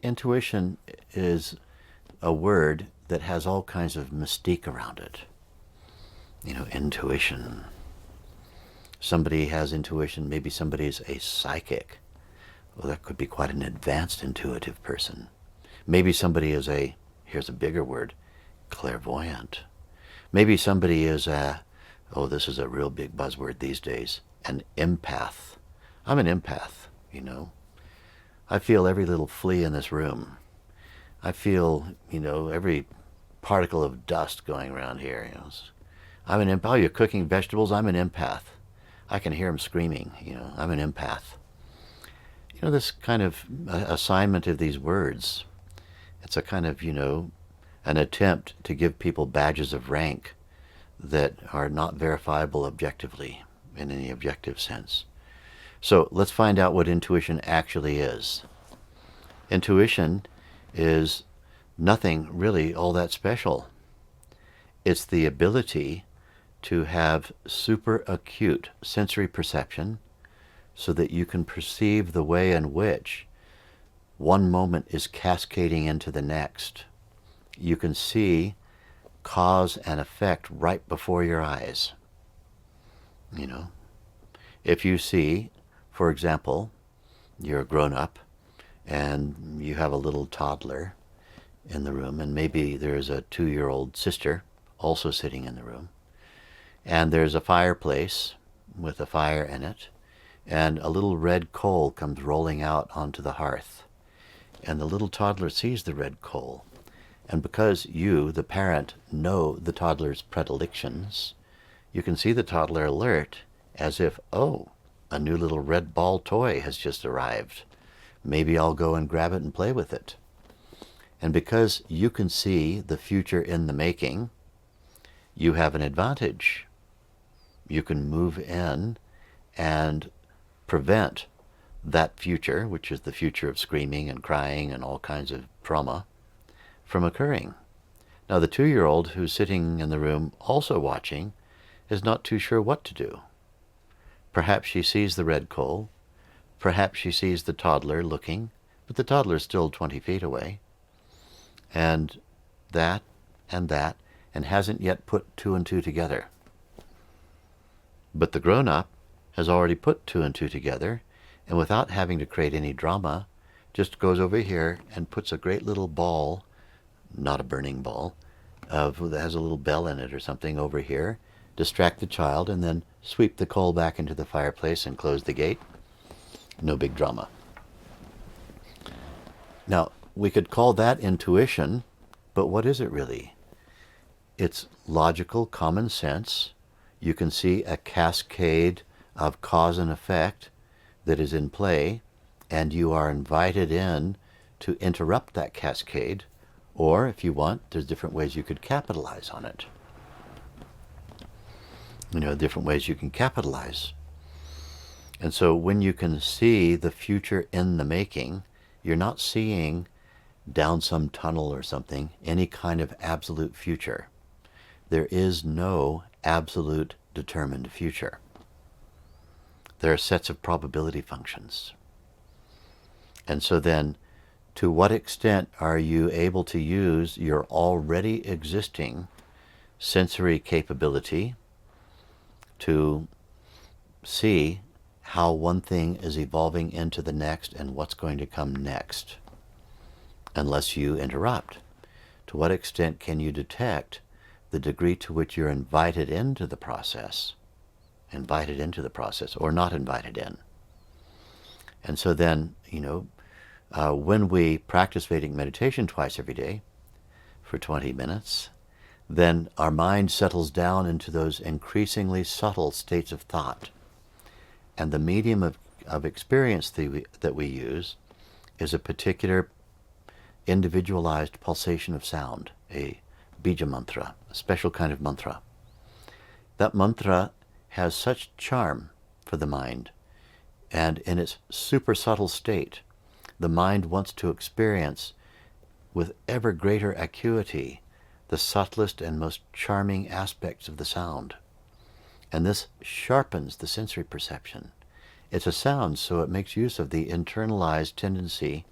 intuition is a word that has all kinds of mystique around it. Intuition. Somebody has intuition, maybe somebody is a psychic. Well, that could be quite an advanced intuitive person. Maybe somebody is here's a bigger word, clairvoyant. Maybe somebody is this is a real big buzzword these days, an empath. I'm an empath, I feel every little flea in this room. I feel, every particle of dust going around here. I'm an empath. Oh, you're cooking vegetables? I'm an empath. I can hear them screaming. I'm an empath. This kind of assignment of these words, it's a kind of, an attempt to give people badges of rank that are not verifiable objectively in any objective sense. So let's find out what intuition actually is. Intuition is nothing really all that special. It's the ability to have super-acute sensory perception so that you can perceive the way in which one moment is cascading into the next. You can see cause and effect right before your eyes. If you see, for example, you're a grown-up and you have a little toddler in the room, and maybe there's a 2-year-old sister also sitting in the room, and there's a fireplace with a fire in it, and a little red coal comes rolling out onto the hearth, and the little toddler sees the red coal, and because you, the parent, know the toddler's predilections, you can see the toddler alert as if, oh, a new little red ball toy has just arrived. Maybe I'll go and grab it and play with it. And because you can see the future in the making, you have an advantage. You can move in and prevent that future, which is the future of screaming and crying and all kinds of trauma, from occurring. Now, the 2-year-old who's sitting in the room also watching is not too sure what to do. Perhaps she sees the red coal. Perhaps she sees the toddler looking, but the toddler's still 20 feet away. And that, and hasn't yet put 2 and 2 together. But the grown-up has already put 2 and 2 together, and without having to create any drama, just goes over here and puts a great little ball, not a burning ball, that has a little bell in it or something over here, distract the child, and then sweep the coal back into the fireplace and close the gate. No big drama. Now, we could call that intuition, but what is it really? It's logical common sense. You can see a cascade of cause and effect that is in play, and you are invited in to interrupt that cascade, or if you want, there's different ways you could capitalize on it. Different ways you can capitalize. And so when you can see the future in the making, you're not seeing down some tunnel or something, any kind of absolute future. There is no absolute determined future. There are sets of probability functions. And so then, to what extent are you able to use your already existing sensory capability to see how one thing is evolving into the next and what's going to come next, unless you interrupt? To what extent can you detect the degree to which you're invited into the process, or not invited in? And so then, when we practice Vedic meditation twice every day for 20 minutes, then our mind settles down into those increasingly subtle states of thought. And the medium of experience that we use is a particular individualized pulsation of sound, a bija mantra, a special kind of mantra. That mantra has such charm for the mind, and in its super subtle state, the mind wants to experience with ever greater acuity the subtlest and most charming aspects of the sound. And this sharpens the sensory perception. It's a sound, so it makes use of the internalized tendency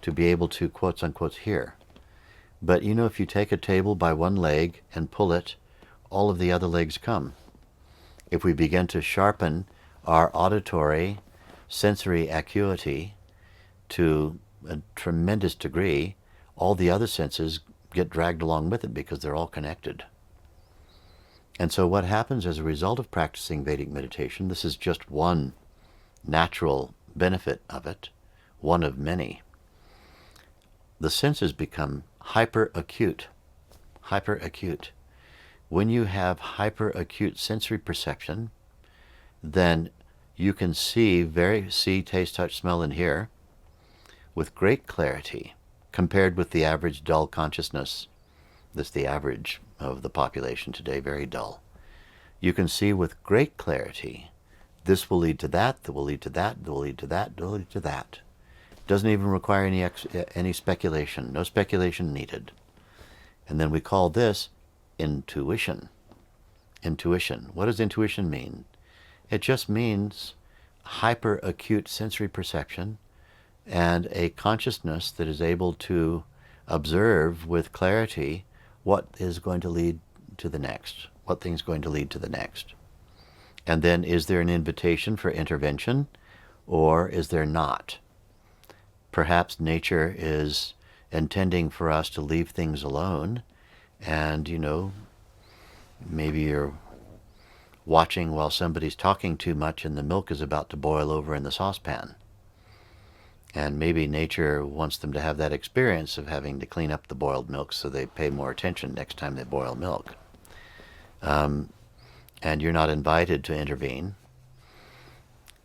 to be able to, quotes unquote, hear. But you know, if you take a table by one leg and pull it, all of the other legs come. If we begin to sharpen our auditory, sensory acuity to a tremendous degree, all the other senses get dragged along with it because they're all connected. And so what happens as a result of practicing Vedic meditation, this is just one natural benefit of it, one of many. The senses become hyper-acute. Hyper-acute. When you have hyper-acute sensory perception, then you can see, taste, touch, smell, and hear with great clarity compared with the average dull consciousness. That's the average of the population today, very dull. You can see with great clarity, this will lead to that, that will lead to that, that will lead to that, that will lead to that. Doesn't even require any speculation, no speculation needed. And then we call this intuition. Intuition. What does intuition mean? It just means hyper-acute sensory perception and a consciousness that is able to observe with clarity what is going to lead to the next, what thing's going to lead to the next. And then is there an invitation for intervention or is there not? Perhaps nature is intending for us to leave things alone and, you know, maybe you're watching while somebody's talking too much and the milk is about to boil over in the saucepan. And maybe nature wants them to have that experience of having to clean up the boiled milk so they pay more attention next time they boil milk. And you're not invited to intervene.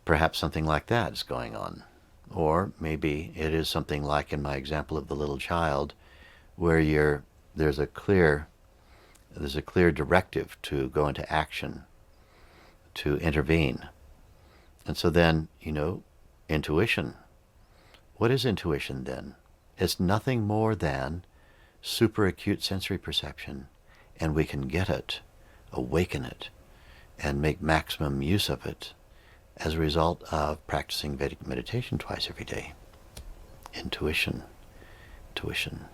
Perhaps something like that is going on. Or maybe it is something like in my example of the little child, where there's a clear directive to go into action, to intervene. And so then, you know, intuition. What is intuition then? It's nothing more than super-acute sensory perception, and we can get it, awaken it, and make maximum use of it as a result of practicing Vedic meditation twice every day. Intuition. Intuition.